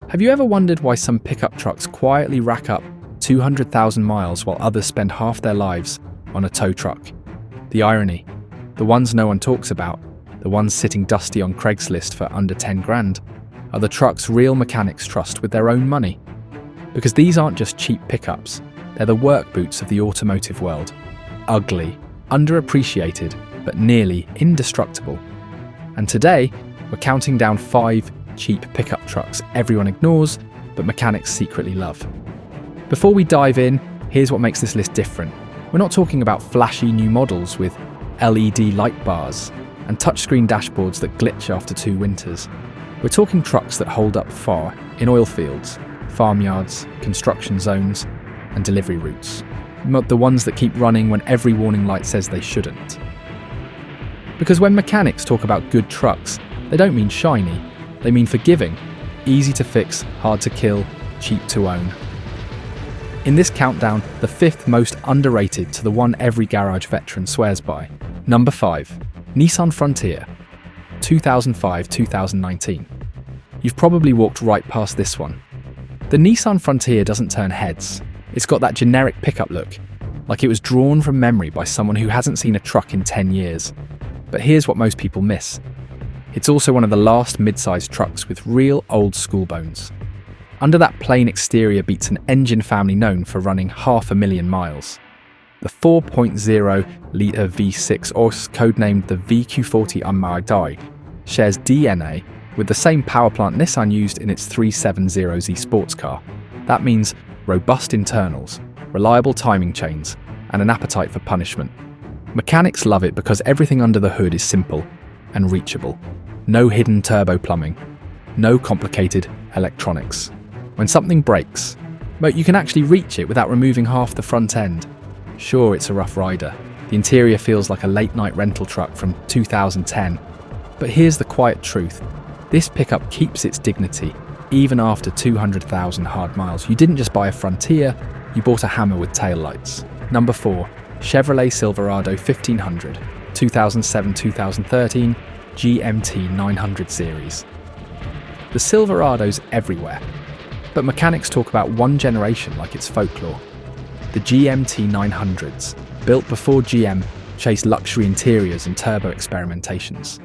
Have you ever wondered why some pickup trucks quietly rack up 200,000 miles while others spend half their lives on a tow truck? The irony, the ones no one talks about, the ones sitting dusty on Craigslist for under 10 grand, are the trucks real mechanics trust with their own money. Because these aren't just cheap pickups, they're the work boots of the automotive world. Ugly, underappreciated, but nearly indestructible. And today, we're counting down 5 cheap pickup trucks everyone ignores, but mechanics secretly love. Before we dive in, here's what makes this list different. We're not talking about flashy new models with LED light bars and touchscreen dashboards that glitch after 2 winters. We're talking trucks that hold up far in oil fields, farmyards, construction zones, and delivery routes. Not the ones that keep running when every warning light says they shouldn't. Because when mechanics talk about good trucks, they don't mean shiny, they mean forgiving, easy to fix, hard to kill, cheap to own. In this countdown, the 5th most underrated to the one every garage veteran swears by. Number 5. Nissan Frontier, 2005-2019. You've probably walked right past this one. The Nissan Frontier doesn't turn heads. It's got that generic pickup look, like it was drawn from memory by someone who hasn't seen a truck in 10 years. But here's what most people miss. It's also one of the last mid-sized trucks with real old school bones. Under that plain exterior beats an engine family known for running 500,000 miles. The 4.0-litre V6, or codenamed the VQ40 Unmarked, shares DNA with the same power plant Nissan used in its 370Z sports car. That means robust internals, reliable timing chains, and an appetite for punishment. Mechanics love it because everything under the hood is simple and reachable. No hidden turbo plumbing, no complicated electronics. When something breaks, but you can actually reach it without removing half the front end. Sure, it's a rough rider. The interior feels like a late-night rental truck from 2010. But here's the quiet truth. This pickup keeps its dignity, even after 200,000 hard miles. You didn't just buy a Frontier, you bought a hammer with taillights. Number 4. Chevrolet Silverado 1500, 2007-2013, GMT 900 series. The Silverado's everywhere, but mechanics talk about one generation like it's folklore. The GMT 900s, built before GM chased luxury interiors and turbo experimentations.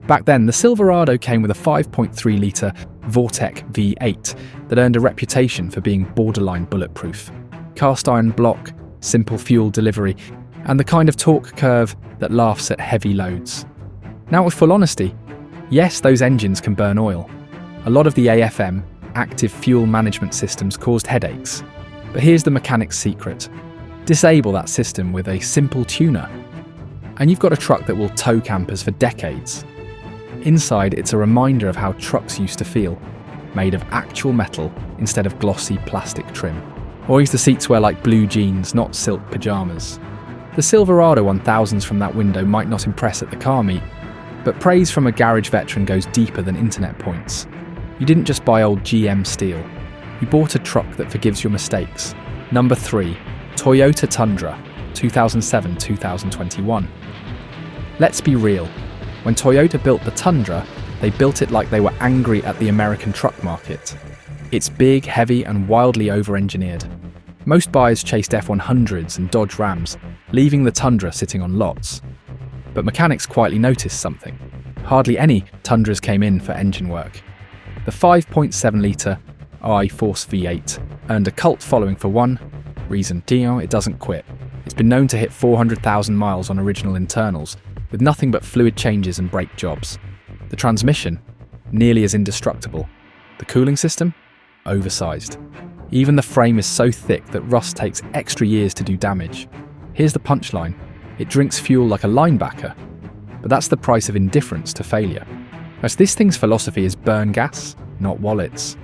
Back then, the Silverado came with a 5.3-litre Vortec V8 that earned a reputation for being borderline bulletproof. Cast iron block, simple fuel delivery, and the kind of torque curve that laughs at heavy loads. Now, with full honesty, yes, those engines can burn oil. A lot of the AFM, active fuel management systems, caused headaches. But here's the mechanic's secret. Disable that system with a simple tuner, and you've got a truck that will tow campers for decades. Inside, it's a reminder of how trucks used to feel, made of actual metal instead of glossy plastic trim. Always the seats wear like blue jeans, not silk pajamas. The Silverado 1000s from that window might not impress at the car meet, but praise from a garage veteran goes deeper than internet points. You didn't just buy old GM steel. You bought a truck that forgives your mistakes. Number 3. Toyota Tundra, 2007-2021. Let's be real. When Toyota built the Tundra, they built it like they were angry at the American truck market. It's big, heavy, and wildly over-engineered. Most buyers chased F100s and Dodge Rams, leaving the Tundra sitting on lots. But mechanics quietly noticed something. Hardly any Tundras came in for engine work. The 5.7-litre I-Force V8 earned a cult following for one reason: it doesn't quit. It's been known to hit 400,000 miles on original internals, with nothing but fluid changes and brake jobs. The transmission, nearly as indestructible. The cooling system, oversized. Even the frame is so thick that rust takes extra years to do damage. Here's the punchline. It drinks fuel like a linebacker, but that's the price of indifference to failure. As this thing's philosophy is burn gas, not wallets.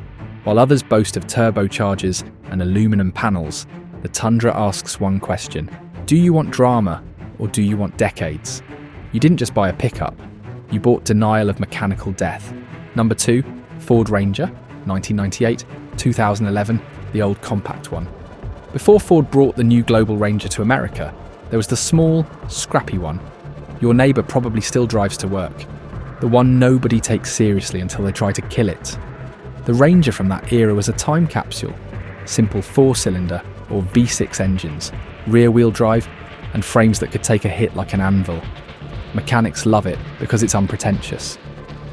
While others boast of turbochargers and aluminum panels, the Tundra asks one question: do you want drama or do you want decades? You didn't just buy a pickup, you bought denial of mechanical death. Number 2, Ford Ranger, 1998, 2011, the old compact one. Before Ford brought the new global Ranger to America, there was the small, scrappy one. Your neighbour probably still drives to work. The one nobody takes seriously until they try to kill it. The Ranger from that era was a time capsule. Simple 4-cylinder or V6 engines, rear-wheel drive, and frames that could take a hit like an anvil. Mechanics love it because it's unpretentious.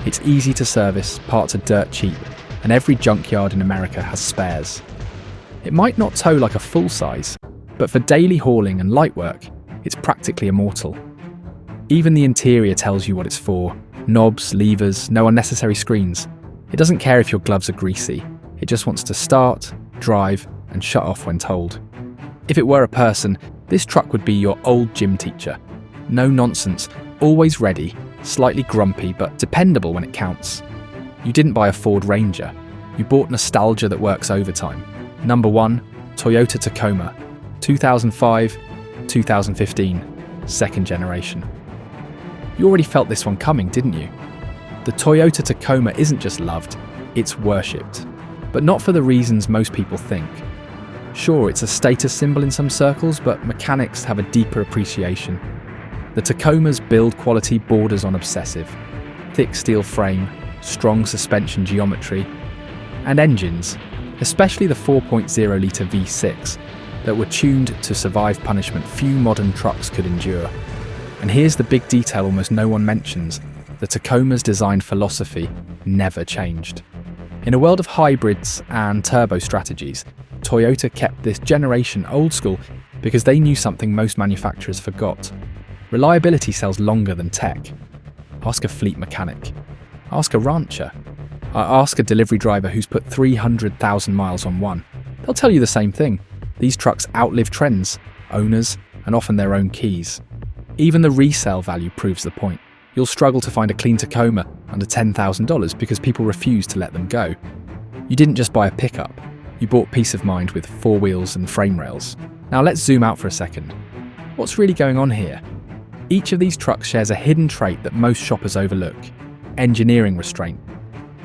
It's easy to service, parts are dirt cheap, and every junkyard in America has spares. It might not tow like a full-size, but for daily hauling and light work, it's practically immortal. Even the interior tells you what it's for. Knobs, levers, no unnecessary screens. It doesn't care if your gloves are greasy. It just wants to start, drive, and shut off when told. If it were a person, this truck would be your old gym teacher. No nonsense, always ready, slightly grumpy but dependable when it counts. You didn't buy a Ford Ranger. You bought nostalgia that works overtime. Number 1, Toyota Tacoma, 2005, 2015, second generation. You already felt this one coming, didn't you? The Toyota Tacoma isn't just loved, it's worshipped. But not for the reasons most people think. Sure, it's a status symbol in some circles, but mechanics have a deeper appreciation. The Tacoma's build quality borders on obsessive. Thick steel frame, strong suspension geometry, and engines, especially the 4.0-litre V6, that were tuned to survive punishment few modern trucks could endure. And here's the big detail almost no one mentions: the Tacoma's design philosophy never changed. In a world of hybrids and turbo strategies, Toyota kept this generation old school because they knew something most manufacturers forgot. Reliability sells longer than tech. Ask a fleet mechanic. Ask a rancher. Ask a delivery driver who's put 300,000 miles on one. They'll tell you the same thing. These trucks outlive trends, owners, and often their own keys. Even the resale value proves the point. You'll struggle to find a clean Tacoma under $10,000 because people refuse to let them go. You didn't just buy a pickup, you bought peace of mind with 4 wheels and frame rails. Now let's zoom out for a second. What's really going on here? Each of these trucks shares a hidden trait that most shoppers overlook: engineering restraint.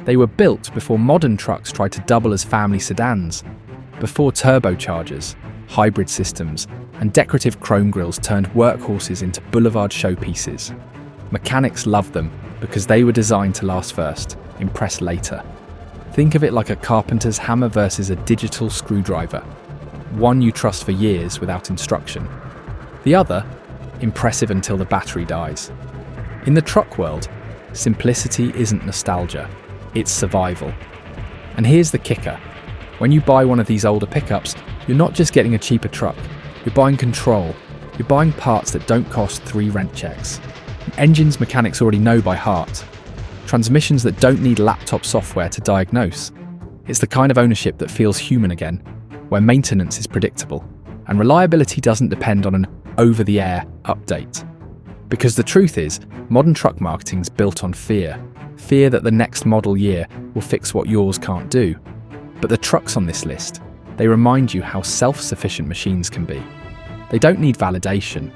They were built before modern trucks tried to double as family sedans, before turbochargers, hybrid systems, and decorative chrome grills turned workhorses into boulevard showpieces. Mechanics loved them because they were designed to last first, impress later. Think of it like a carpenter's hammer versus a digital screwdriver. One you trust for years without instruction. The other, impressive until the battery dies. In the truck world, simplicity isn't nostalgia, it's survival. And here's the kicker. When you buy one of these older pickups, you're not just getting a cheaper truck, you're buying control. You're buying parts that don't cost 3 rent checks. Engines mechanics already know by heart. Transmissions that don't need laptop software to diagnose. It's the kind of ownership that feels human again, where maintenance is predictable, and reliability doesn't depend on an over-the-air update. Because the truth is, modern truck marketing's built on fear. Fear that the next model year will fix what yours can't do. But the trucks on this list, they remind you how self-sufficient machines can be. They don't need validation,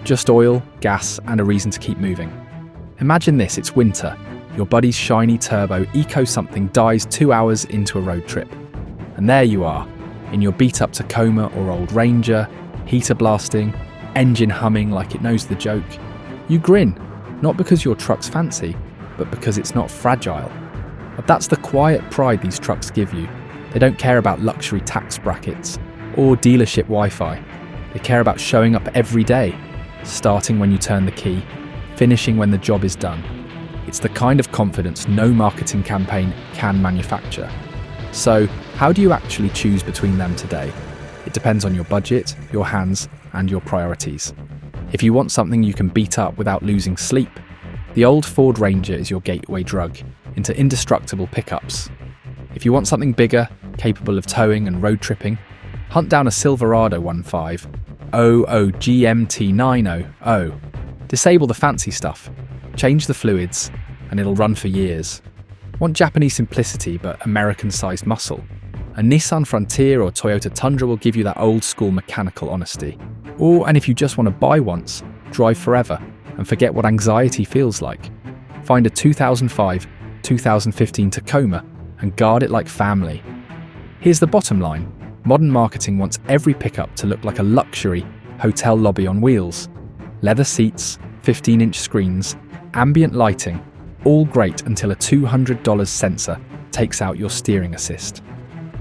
just oil, gas, and a reason to keep moving. Imagine this, it's winter. Your buddy's shiny turbo eco-something dies 2 hours into a road trip. And there you are, in your beat-up Tacoma or old Ranger, heater blasting, engine humming like it knows the joke. You grin, not because your truck's fancy, but because it's not fragile. But that's the quiet pride these trucks give you. They don't care about luxury tax brackets or dealership Wi-Fi. They care about showing up every day, starting when you turn the key, finishing when the job is done. It's the kind of confidence no marketing campaign can manufacture. So, how do you actually choose between them today? It depends on your budget, your hands, and your priorities. If you want something you can beat up without losing sleep, the old Ford Ranger is your gateway drug into indestructible pickups. If you want something bigger, capable of towing and road tripping, hunt down a Silverado 1.5 OOGMT 900. Disable the fancy stuff, change the fluids, and it'll run for years. Want Japanese simplicity but American-sized muscle? A Nissan Frontier or Toyota Tundra will give you that old-school mechanical honesty. And if you just want to buy once, drive forever, and forget what anxiety feels like. Find a 2005, 2015 Tacoma and guard it like family. Here's the bottom line. Modern marketing wants every pickup to look like a luxury hotel lobby on wheels. Leather seats, 15-inch screens, ambient lighting, all great until a $200 sensor takes out your steering assist.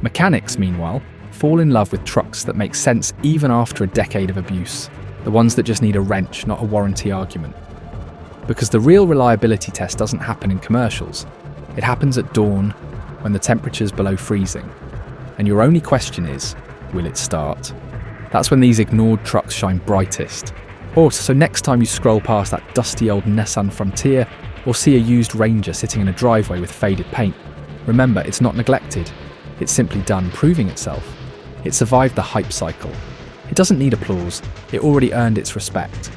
Mechanics, meanwhile, fall in love with trucks that make sense even after a decade of abuse, the ones that just need a wrench, not a warranty argument. Because the real reliability test doesn't happen in commercials. It happens at dawn, when the temperature's below freezing. And your only question is, will it start? That's when these ignored trucks shine brightest. So next time you scroll past that dusty old Nissan Frontier or see a used Ranger sitting in a driveway with faded paint, remember, it's not neglected. It's simply done proving itself. It survived the hype cycle. It doesn't need applause. It already earned its respect.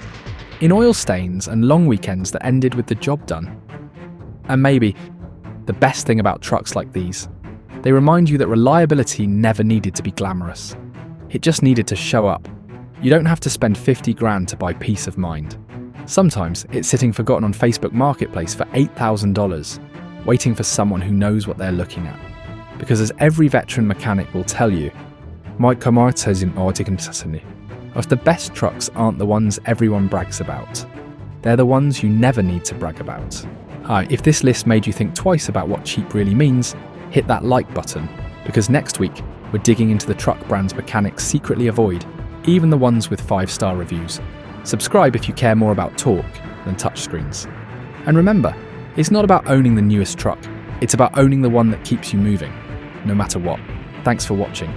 In oil stains and long weekends that ended with the job done. And maybe the best thing about trucks like these, they remind you that reliability never needed to be glamorous. It just needed to show up. You don't have to spend 50 grand to buy peace of mind. Sometimes it's sitting forgotten on Facebook Marketplace for $8,000, waiting for someone who knows what they're looking at. Because as every veteran mechanic will tell you, the best trucks aren't the ones everyone brags about. They're the ones you never need to brag about. If this list made you think twice about what cheap really means, hit that like button, because next week we're digging into the truck brands mechanics secretly avoid, even the ones with 5-star reviews. Subscribe if you care more about torque than touchscreens. And remember, it's not about owning the newest truck, it's about owning the one that keeps you moving, no matter what. Thanks for watching.